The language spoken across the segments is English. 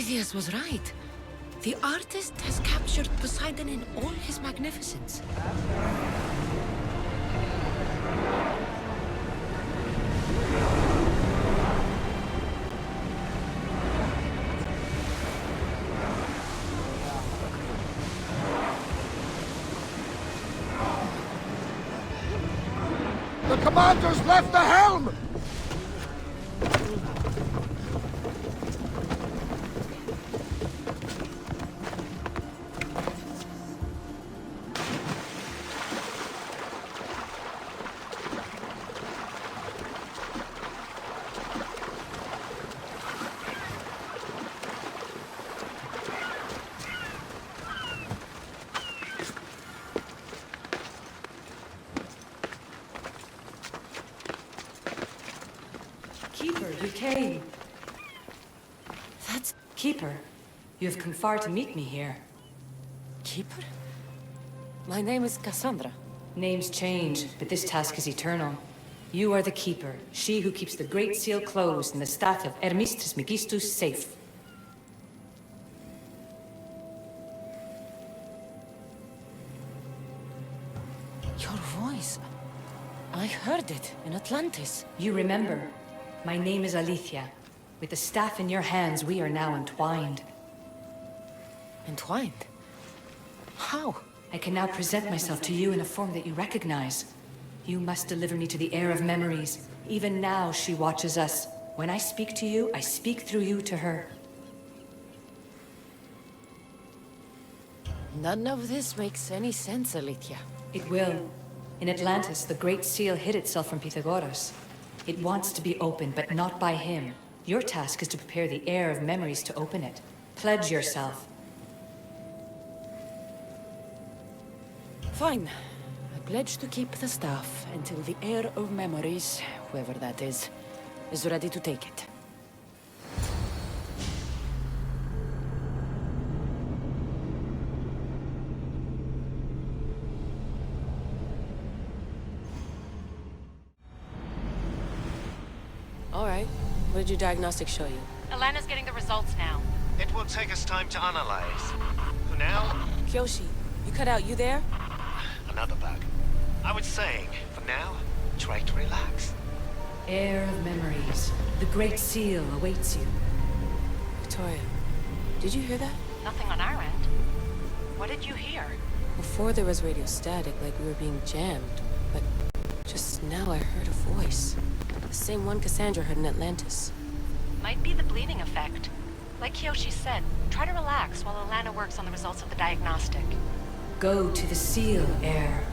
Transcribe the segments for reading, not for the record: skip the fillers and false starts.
Aletheus was right. The artist has captured Poseidon in all his magnificence. The commander's left the helm! Keeper, you came. That's... Keeper, you have come far to meet me here. Keeper? My name is Cassandra. Names change, but this task is eternal. You are the Keeper, she who keeps the Great Seal closed and the staff of Hermes Trismegistus safe. Your voice... I heard it in Atlantis. You remember. My name is Alethea. With the staff in your hands, we are now entwined. Entwined? How? I can now present myself to you in a form that you recognize. You must deliver me to the heir of memories. Even now, she watches us. When I speak to you, I speak through you to her. None of this makes any sense, Alethea. It will. In Atlantis, the Great Seal hid itself from Pythagoras. It wants to be opened, but not by him. Your task is to prepare the heir of memories to open it. Pledge yourself. Fine. I pledge to keep the staff until the heir of memories, whoever that is ready to take it. All right. What did your diagnostic show you? Alana's getting the results now. It will take us time to analyze. For now, Kyoshi, you cut out. You there? another bug. I was saying, for now, try to relax. Heir of memories. The Great Seal awaits you. Victoria, did you hear that? Nothing on our end. What did you hear? Before there was radio static, like we were being jammed. But just now I heard a voice. The same one Cassandra heard in Atlantis. Might be the bleeding effect. Like Kyoshi said, try to relax while Alana works on the results of the diagnostic. Go to the Seal, heir.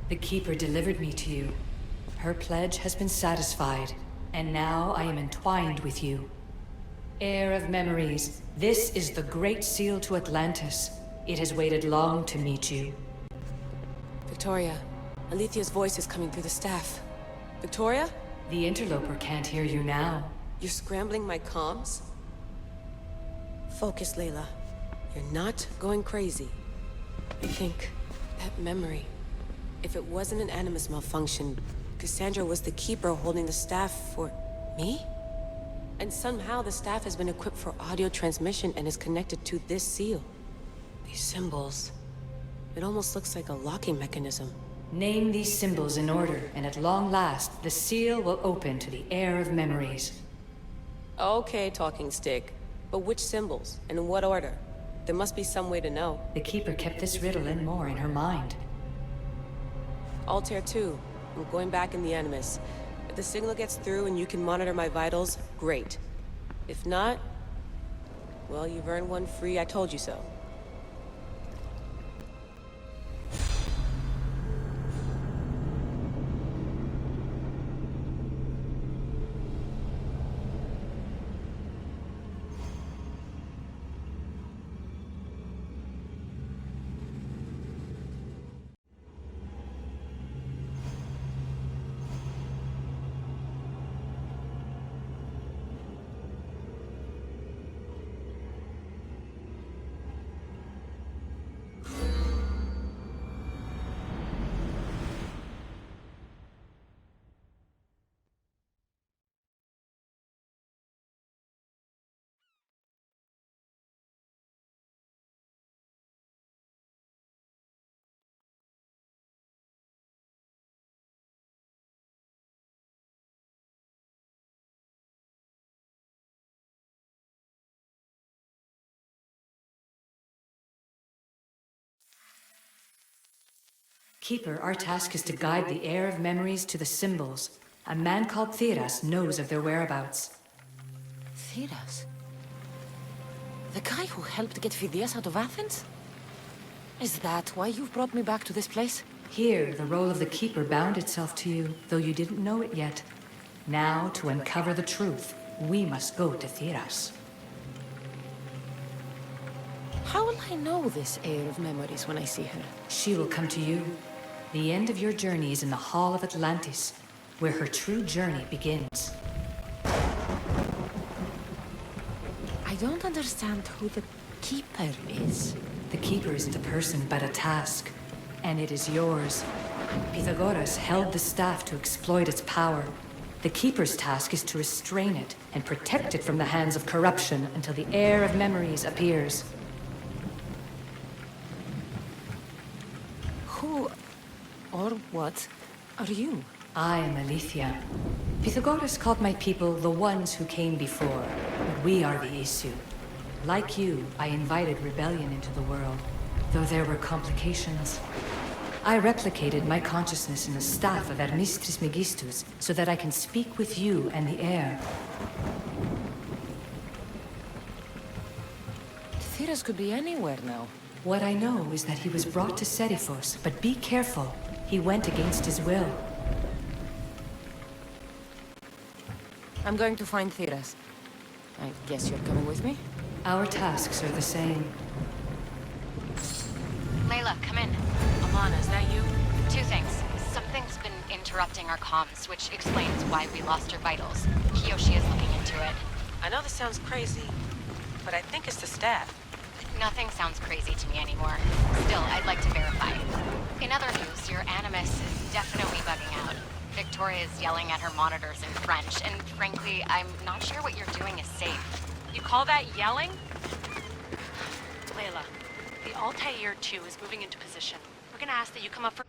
The Keeper delivered me to you. Her pledge has been satisfied, and now I am entwined with you. Heir of memories, this is the Great Seal to Atlantis. It has waited long to meet you. Victoria, Alethea's voice is coming through the staff. Victoria? The interloper can't hear you now. You're scrambling my comms? Focus, Layla. You're not going crazy. I think that memory... If it wasn't an Animus malfunction, Cassandra was the Keeper holding the staff for... me? And somehow the staff has been equipped for audio transmission and is connected to this seal. These symbols... It almost looks like a locking mechanism. Name these symbols in order, and at long last, the seal will open to the Heir of memories. Okay, talking stick. But which symbols? And in what order? There must be some way to know. The Keeper kept this riddle and more in her mind. Altair 2. I'm going back in the Animus. If the signal gets through and you can monitor my vitals, great. If not... well, you've earned one free, I told you so. Keeper, our task is to guide the heir of memories to the symbols. A man called Theras knows of their whereabouts. Theras? The guy who helped get Phidias out of Athens? Is that why you've brought me back to this place? Here, the role of the Keeper bound itself to you, though you didn't know it yet. Now, to uncover the truth, we must go to Theras. How will I know this heir of memories when I see her? She will come to you. The end of your journey is in the Hall of Atlantis, where her true journey begins. I don't understand who the Keeper is. The Keeper isn't a person, but a task. And it is yours. Pythagoras held the staff to exploit its power. The Keeper's task is to restrain it and protect it from the hands of corruption until the heir of memories appears. Who or what are you? I am Aletheia. Pythagoras called my people the ones who came before, but we are the issue. Like you, I invited rebellion into the world, though there were complications. I replicated my consciousness in the staff of Hermistris Megistus so that I can speak with you and the heir. Theras could be anywhere now. What I know is that he was brought to Seriphos, but be careful. He went against his will. I'm going to find Theras. I guess you're coming with me? Our tasks are the same. Layla, come in. Alana, is that you? Two things. Something's been interrupting our comms, which explains why we lost your vitals. Kiyoshi is looking into it. I know this sounds crazy, but I think it's the staff. Nothing sounds crazy to me anymore. Still, I'd like to verify. In other news, your animus is definitely bugging out. Victoria is yelling at her monitors in French, and frankly, I'm not sure what you're doing is safe. You call that yelling? Layla, the Altair 2 is moving into position. We're gonna ask that you come up for...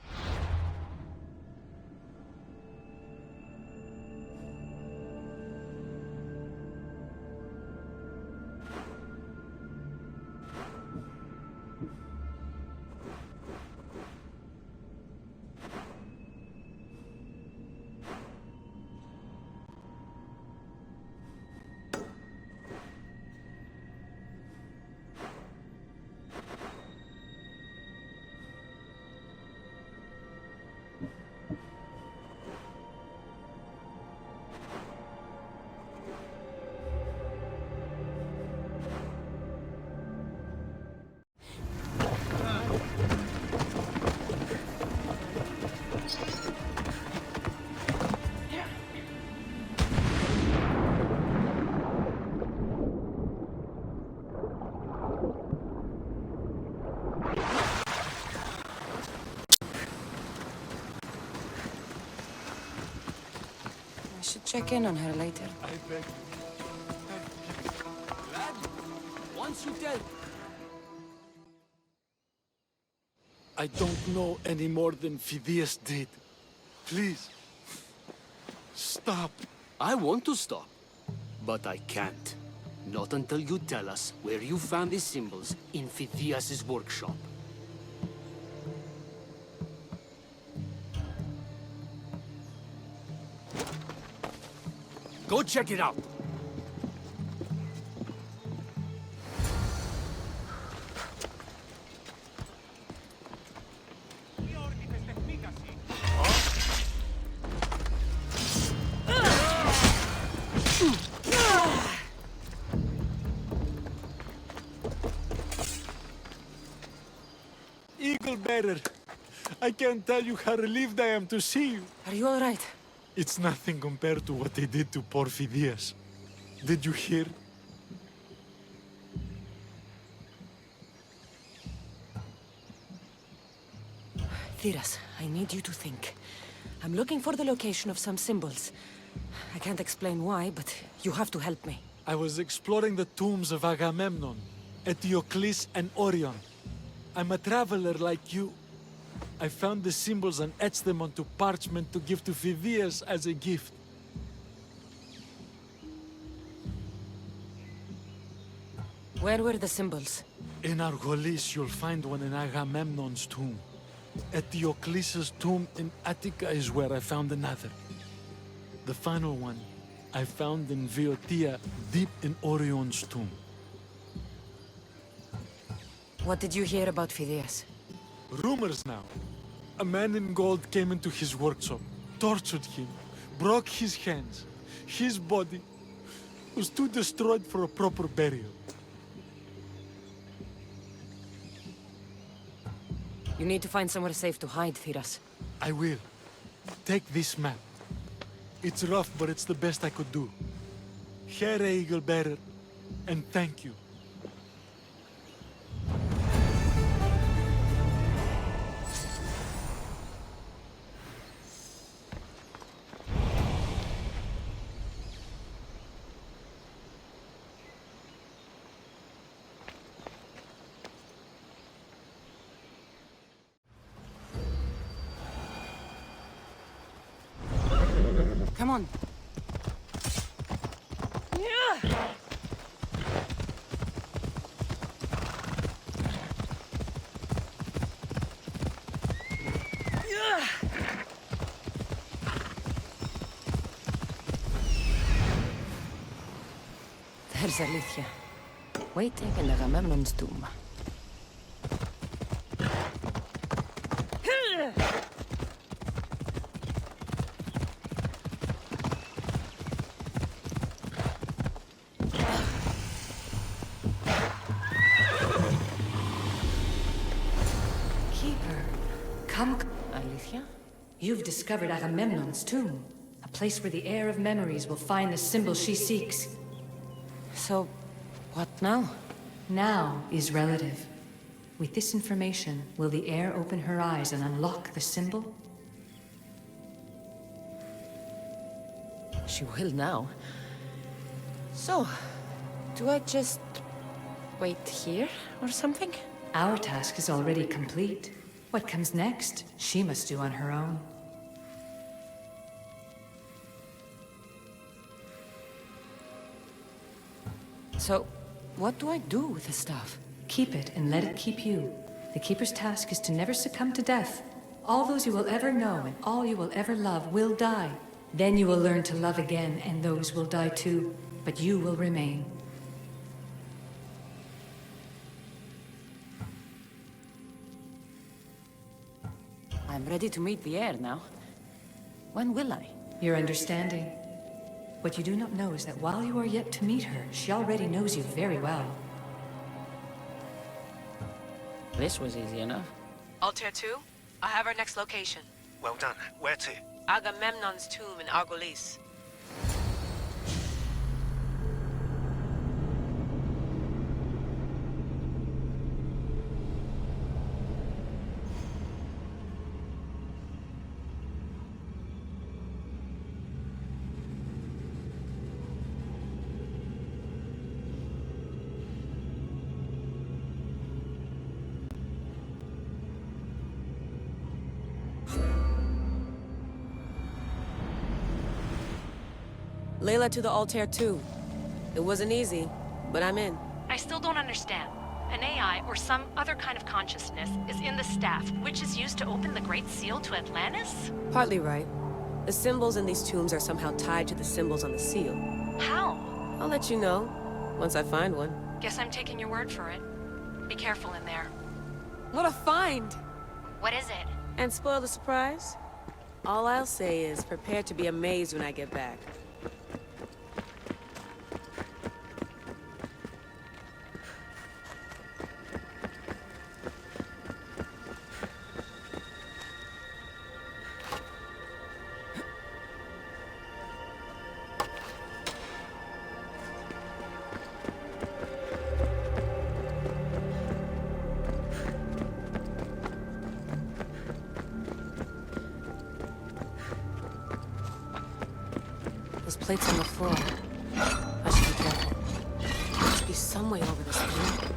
Check in on her later. I beg. Lad, once you tell. I don't know any more than Phidias did. Please. Stop. I want to stop, but I can't. Not until you tell us where you found these symbols in Phidias' workshop. Go check it out! Eagle bearer. I can't tell you how relieved I am to see you. Are you all right? It's nothing compared to what they did to poor Phidias. Did you hear? Theras, I need you to think. I'm looking for the location of some symbols. I can't explain why, but you have to help me. I was exploring the tombs of Agamemnon, Eteocles, and Orion. I'm a traveler like you. I found the symbols and etched them onto parchment to give to Phidias as a gift. Where were the symbols? In Argolis, you'll find one in Agamemnon's tomb. At Diocles's tomb in Attica is where I found another. The final one I found in Viotia, deep in Orion's tomb. What did you hear about Phidias? Rumors now. A man in gold came into his workshop, tortured him, broke his hands. His body was too destroyed for a proper burial. You need to find somewhere safe to hide, Phidias. I will. Take this map. It's rough, but it's the best I could do. Here, Eagle Bearer, and thank you. Come on. There's Alethea, waiting in Agamemnon's tomb. Come. Alethea? You've discovered Agamemnon's tomb, a place where the heir of memories will find the symbol she seeks. So, what now? Now is relative. With this information, will the heir open her eyes and unlock the symbol? She will now. So, do I just wait here or something? Our task is already complete. What comes next, she must do on her own. So, what do I do with the stuff? Keep it and let it keep you. The Keeper's task is to never succumb to death. All those you will ever know and all you will ever love will die. Then you will learn to love again, and those will die too. But you will remain. I'm ready to meet the heir now. When will I? Your understanding. What you do not know is that while you are yet to meet her, she already knows you very well. This was easy enough. Altair 2, I have our next location. Well done. Where to? Agamemnon's tomb in Argolis. Layla to the Altair 2. It wasn't easy, but I'm in. I still don't understand. An AI or some other kind of consciousness is in the staff, which is used to open the Great Seal to Atlantis? Partly right. The symbols in these tombs are somehow tied to the symbols on the seal. How? I'll let you know, once I find one. Guess I'm taking your word for it. Be careful in there. What a find! What is it? And spoil the surprise? All I'll say is prepare to be amazed when I get back. Those plates on the floor. I should be careful. There must be some way over this thing.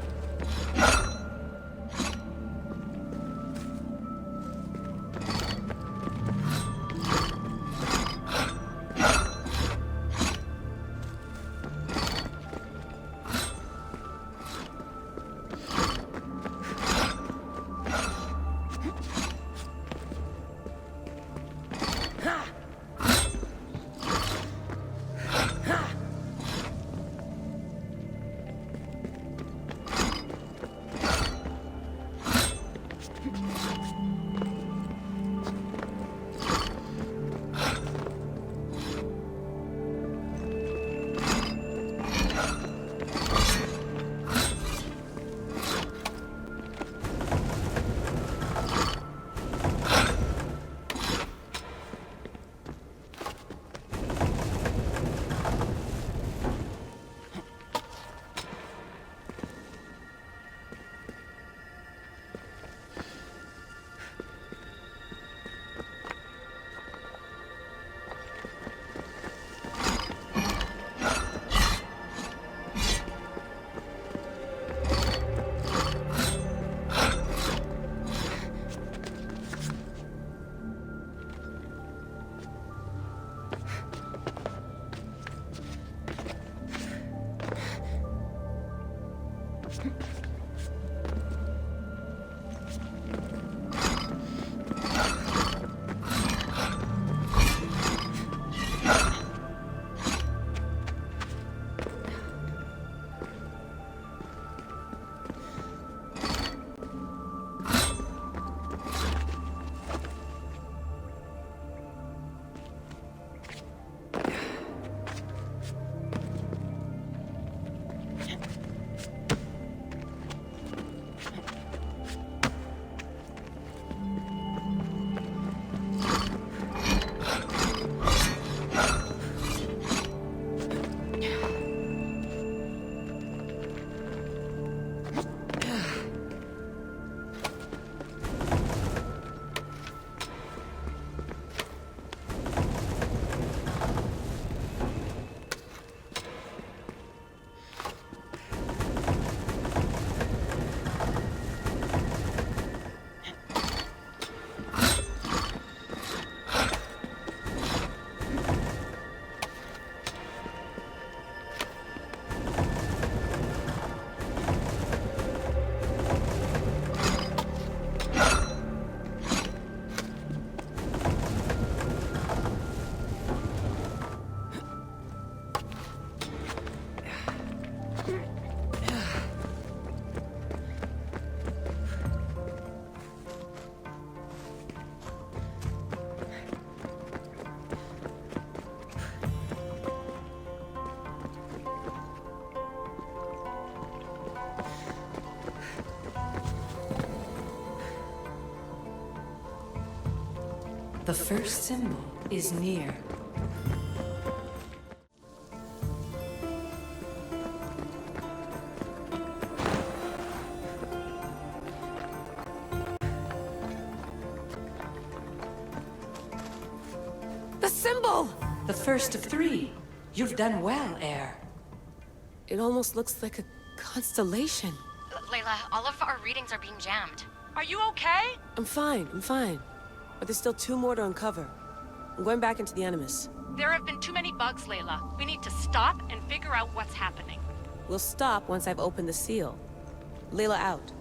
The first symbol is near. The symbol! The first of three. You've done well, Heir. It almost looks like a constellation. Layla, all of our readings are being jammed. Are you okay? I'm fine. But there's still 2 more to uncover. I'm going back into the Animus. There have been too many bugs, Layla. We need to stop and figure out what's happening. We'll stop once I've opened the seal. Layla out.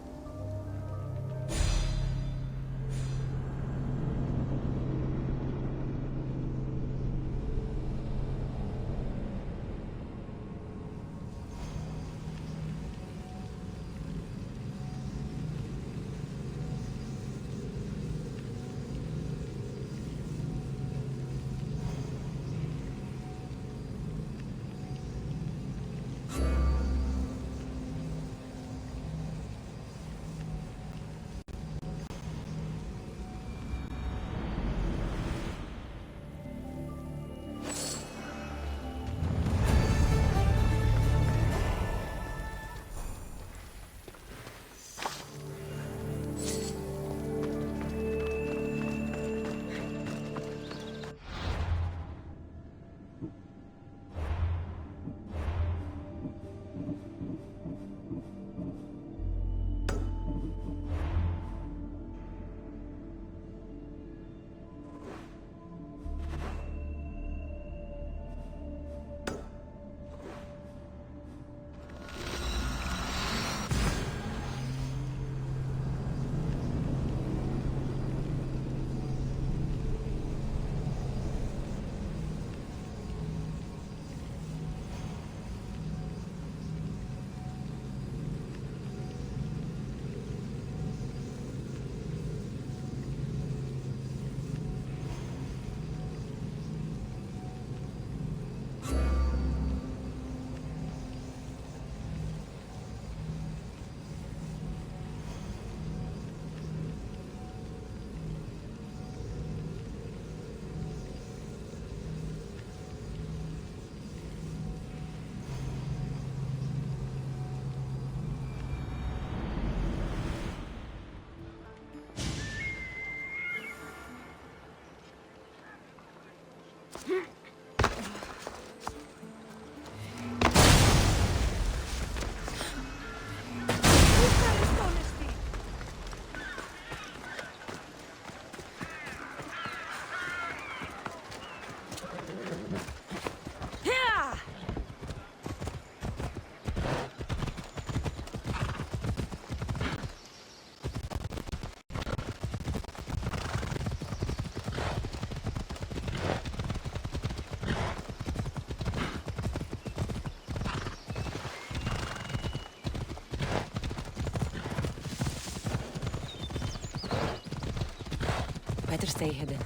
Better stay hidden.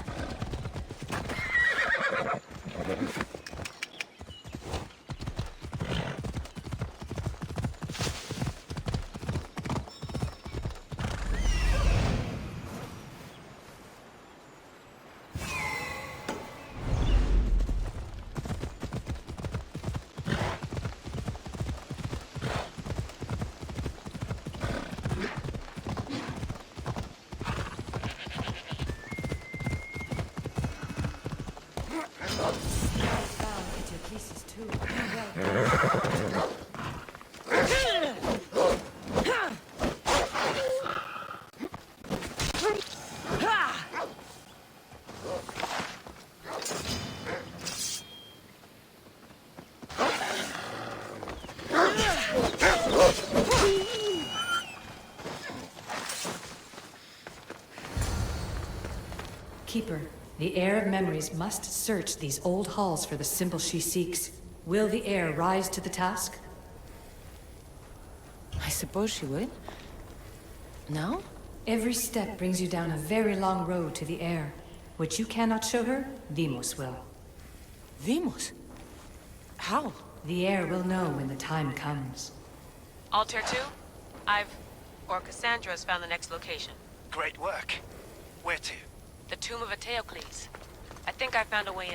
Keeper, the heir of memories must search these old halls for the symbol she seeks. Will the heir rise to the task? I suppose she would. No? Every step brings you down a very long road to the heir. Which you cannot show her, Deimos will. Deimos? How? The heir will know when the time comes. Altair 2, Cassandra's found the next location. Great work. Where to? The tomb of Eteocles. I think I found a way in.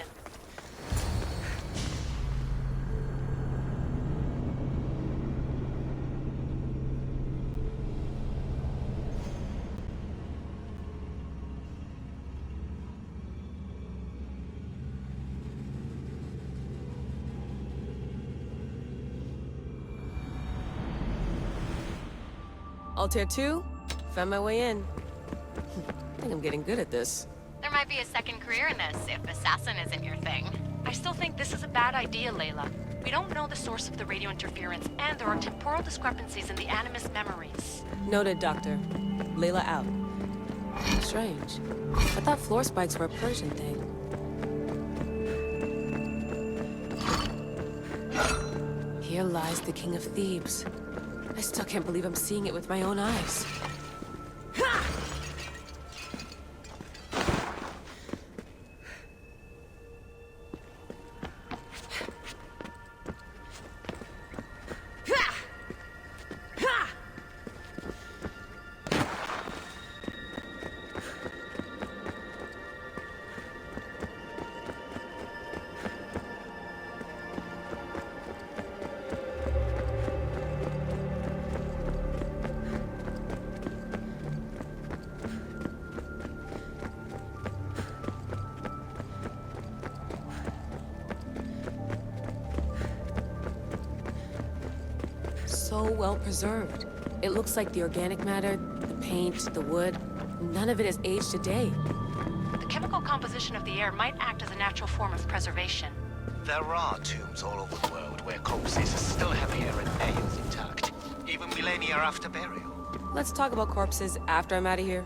Altair 2, found my way in. I think I'm getting good at this. There might be a second career in this, if assassin isn't your thing. I still think this is a bad idea, Layla. We don't know the source of the radio interference, and there are temporal discrepancies in the Animus memories. Noted, Doctor. Layla out. Strange. I thought floor spikes were a Persian thing. Here lies the King of Thebes. I still can't believe I'm seeing it with my own eyes. So well preserved. It looks like the organic matter, the paint, the wood, none of it has aged a day. The chemical composition of the air might act as a natural form of preservation. There are tombs all over the world where corpses still have hair and nails intact, even millennia after burial. Let's talk about corpses after I'm out of here.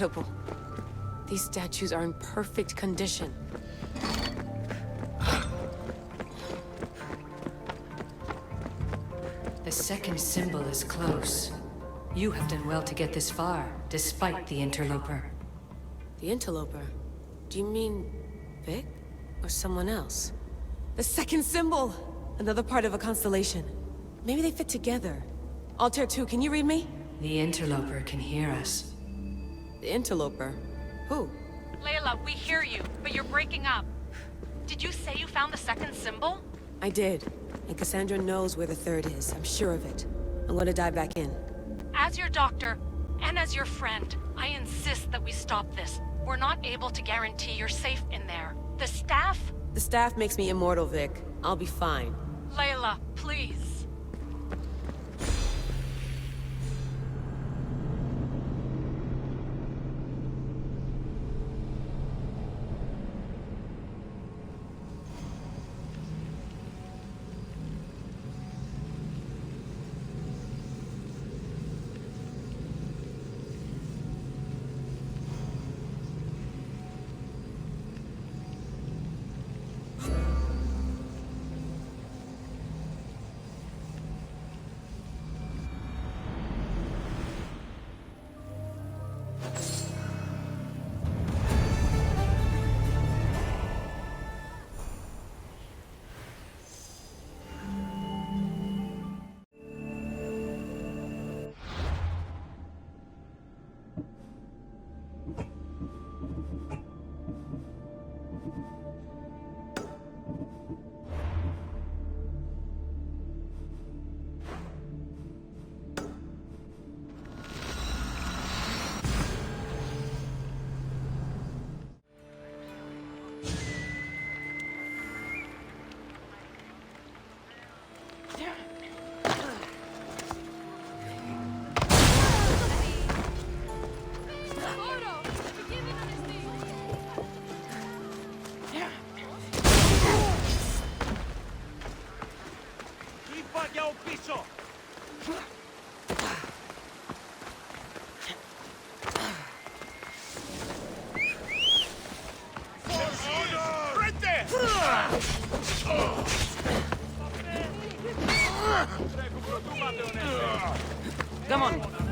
incredible. These statues are in perfect condition. The second symbol is close. You have done well to get this far, despite the interloper. The interloper? Do you mean Vic? Or someone else? The second symbol! Another part of a constellation. Maybe they fit together. Altair 2, can you read me? The interloper can hear us. The interloper? Who? Layla, we hear you, but you're breaking up. Did you say you found the second symbol? I did. And Cassandra knows where the third is. I'm sure of it. I'm gonna dive back in. As your doctor, and as your friend, I insist that we stop this. We're not able to guarantee you're safe in there. The staff? The staff makes me immortal, Vic. I'll be fine. Layla, please. Come on.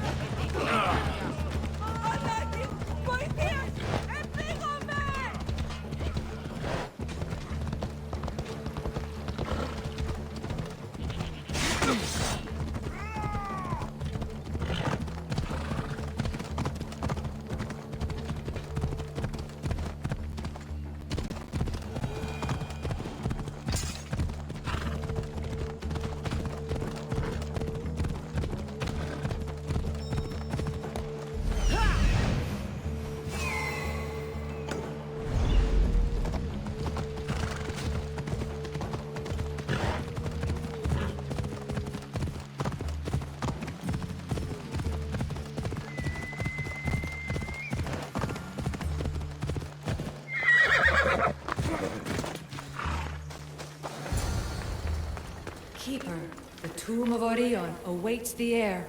Keeper, the tomb of Orion awaits the heir.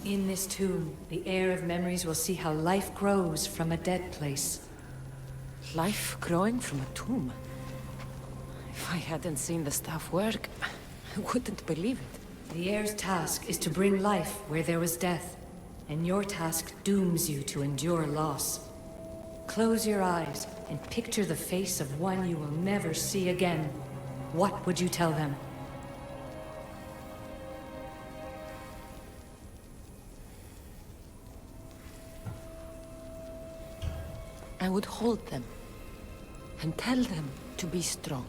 In this tomb, the heir of memories will see how life grows from a dead place. Life growing from a tomb. If I hadn't seen the staff work, I wouldn't believe it. The heir's task is to bring life where there was death, and your task dooms you to endure loss. Close your eyes and picture the face of one you will never see again. What would you tell them? I would hold them and tell them to be strong,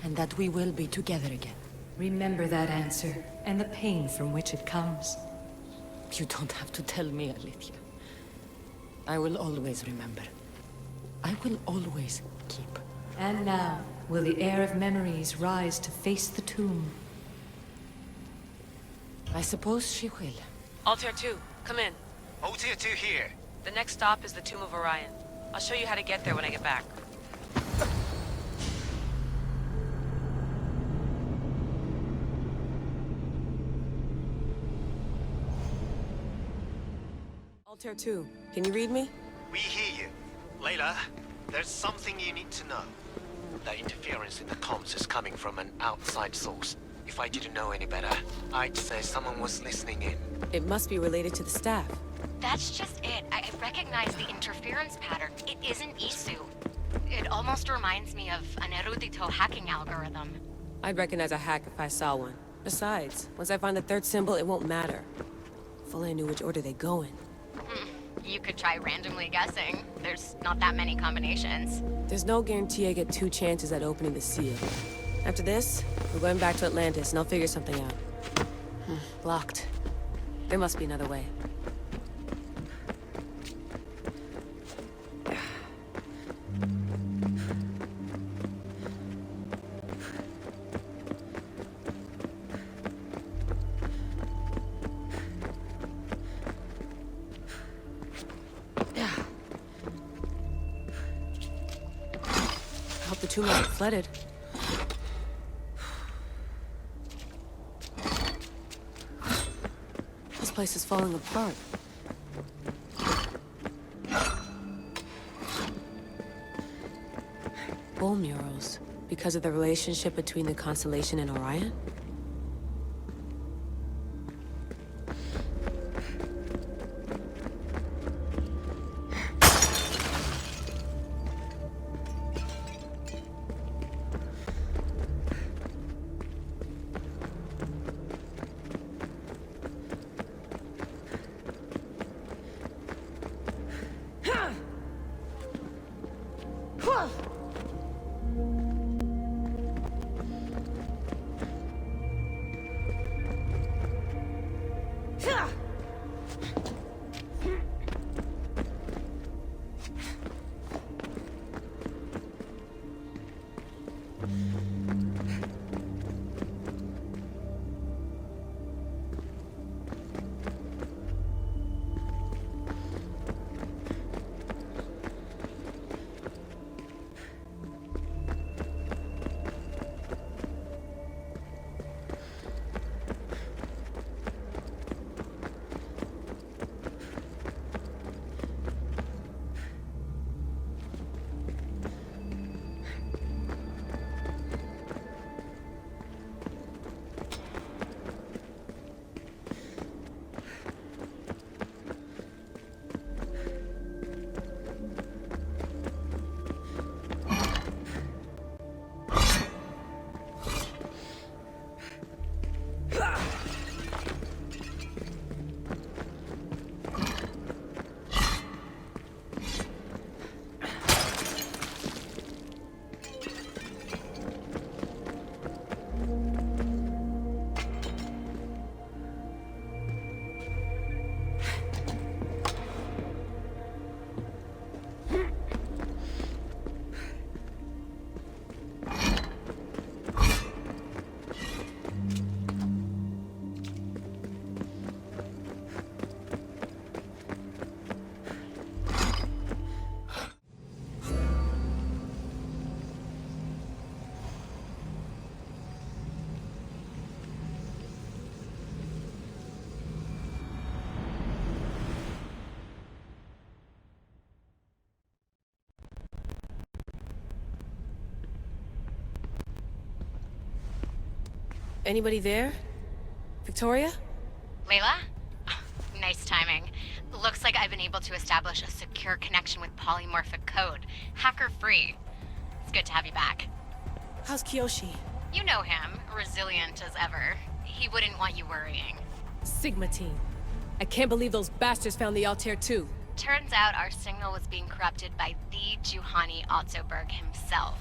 and that we will be together again. Remember that answer, and the pain from which it comes. You don't have to tell me, Alethea. I will always remember. I will always keep. And now, will the heir of memories rise to face the tomb? I suppose she will. Altair 2, come in. Altair 2 here. The next stop is the Tomb of Orion. I'll show you how to get there when I get back. Altair 2. Can you read me? We hear you. Layla, there's something you need to know. The interference in the comms is coming from an outside source. If I didn't know any better, I'd say someone was listening in. It must be related to the staff. That's just it. I recognize the interference pattern. It isn't Isu. It almost reminds me of an erudito hacking algorithm. I'd recognize a hack if I saw one. Besides, once I find the third symbol, it won't matter. If only I knew which order they go in. You could try randomly guessing. There's not that many combinations. There's no guarantee I get 2 chances at opening the seal. After this, we're going back to Atlantis and I'll figure something out. Blocked. There must be another way. I hope the tomb wasn't flooded. This place is falling apart. Bull murals. Because of the relationship between the constellation and Orion? Anybody there? Victoria? Layla? Nice timing. Looks like I've been able to establish a secure connection with polymorphic code. Hacker-free. It's good to have you back. How's Kiyoshi? You know him, resilient as ever. He wouldn't want you worrying. Sigma team. I can't believe those bastards found the Altair 2. Turns out our signal was being corrupted by the Juhani Ottoberg himself.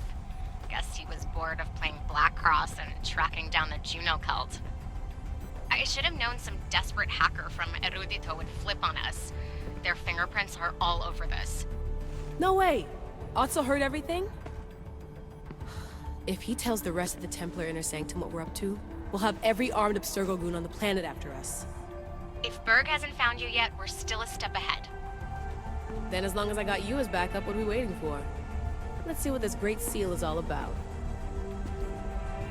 Guess he was bored of playing Black Cross and tracking down the Juno cult. I should have known some desperate hacker from Erudito would flip on us. Their fingerprints are all over this. No way! Otso heard everything? If he tells the rest of the Templar Inner Sanctum what we're up to, we'll have every armed Abstergo goon on the planet after us. If Berg hasn't found you yet, we're still a step ahead. Then as long as I got you as backup, what are we waiting for? Let's see what this great seal is all about.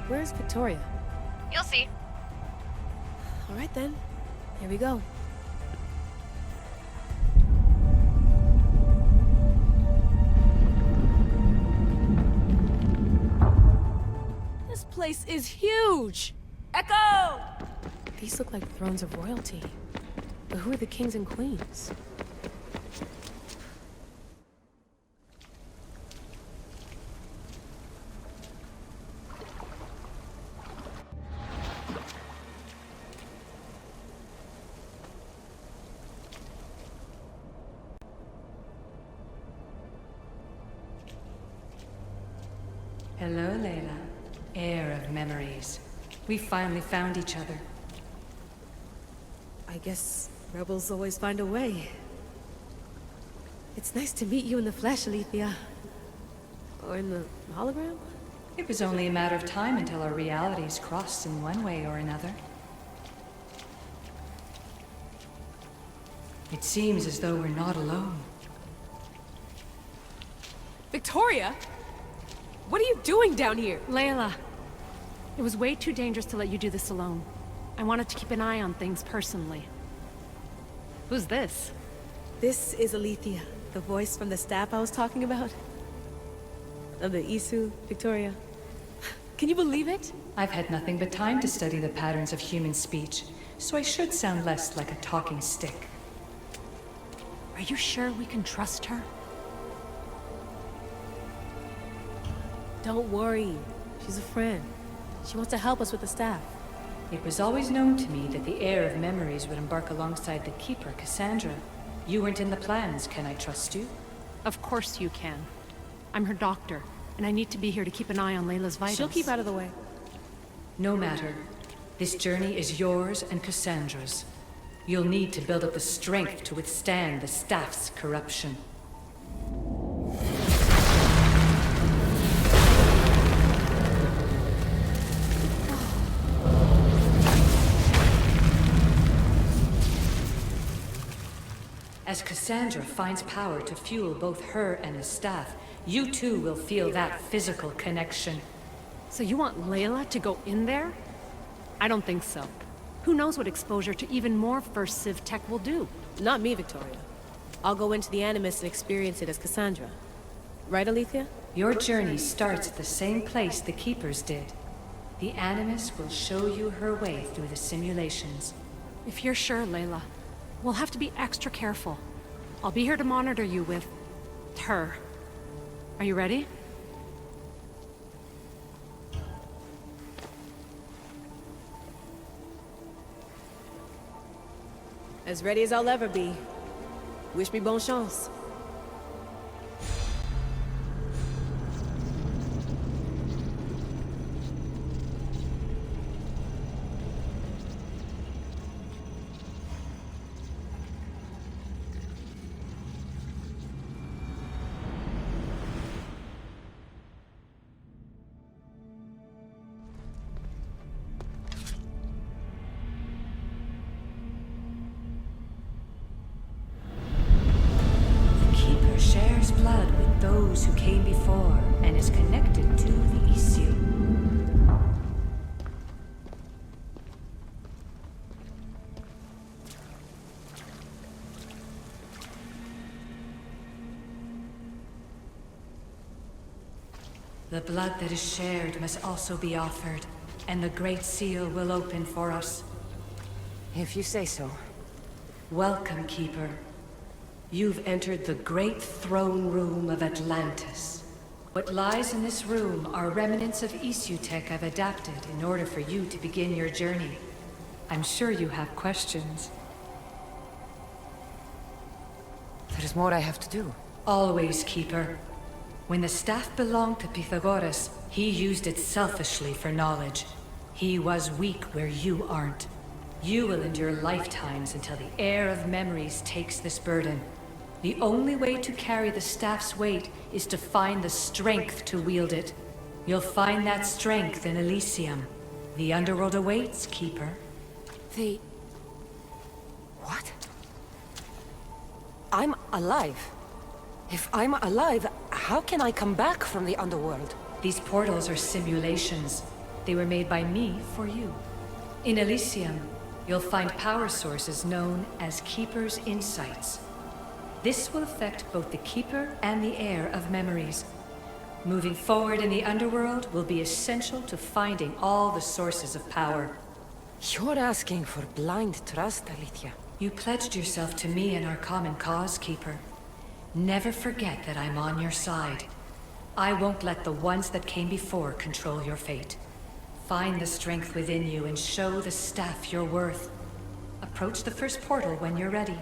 Where's Victoria? You'll see. All right then. Here we go. place is huge! Echo! These look like thrones of royalty. But who are the kings and queens? Hello, Layla. Heir of memories. We finally found each other. I guess rebels always find a way. It's nice to meet you in the flesh, Alethea. Or in the hologram? It was only a matter of time until our realities crossed in one way or another. It seems as though we're not alone. Victoria? What are you doing down here? Layla, it was way too dangerous to let you do this alone. I wanted to keep an eye on things personally. Who's this? This is Alethea, the voice from the staff I was talking about. Of the Isu, Victoria. Can you believe it? I've had nothing but time to study the patterns of human speech, so I should sound less like a talking stick. Are you sure we can trust her? Don't worry. She's a friend. She wants to help us with the staff. It was always known to me that the heir of memories would embark alongside the keeper, Cassandra. You weren't in the plans, can I trust you? Of course you can. I'm her doctor, and I need to be here to keep an eye on Layla's vitals. She'll keep out of the way. No matter. This journey is yours and Cassandra's. You'll need to build up the strength to withstand the staff's corruption. As Cassandra finds power to fuel both her and the staff, you too will feel that physical connection. So you want Layla to go in there? I don't think so. Who knows what exposure to even more First Civ tech will do? Not me, Victoria. I'll go into the Animus and experience it as Cassandra. Right, Alethea? Your journey starts at the same place the Keepers did. The Animus will show you her way through the simulations. If you're sure, Layla, we'll have to be extra careful. I'll be here to monitor you with her. Are you ready? As ready as I'll ever be. Wish me bonne chance. Shares blood with those who came before and is connected to the issue. The blood that is shared must also be offered, and the Great Seal will open for us. If you say so. Welcome, Keeper. You've entered the great throne room of Atlantis. What lies in this room are remnants of issue tech I've adapted in order for you to begin your journey. I'm sure you have questions. There's more I have to do. Always, Keeper. When the staff belonged to Pythagoras, he used it selfishly for knowledge. He was weak where you aren't. You will endure lifetimes until the heir of memories takes this burden. The only way to carry the staff's weight is to find the strength to wield it. You'll find that strength in Elysium. The Underworld awaits, Keeper. What? I'm alive. If I'm alive, how can I come back from the Underworld? These portals are simulations. They were made by me for you. In Elysium, you'll find power sources known as Keeper's Insights. This will affect both the Keeper and the Heir of Memories. Moving forward in the Underworld will be essential to finding all the sources of power. You're asking for blind trust, Alethea. You pledged yourself to me and our common cause, Keeper. Never forget that I'm on your side. I won't let the ones that came before control your fate. Find the strength within you and show the staff your worth. Approach the first portal when you're ready.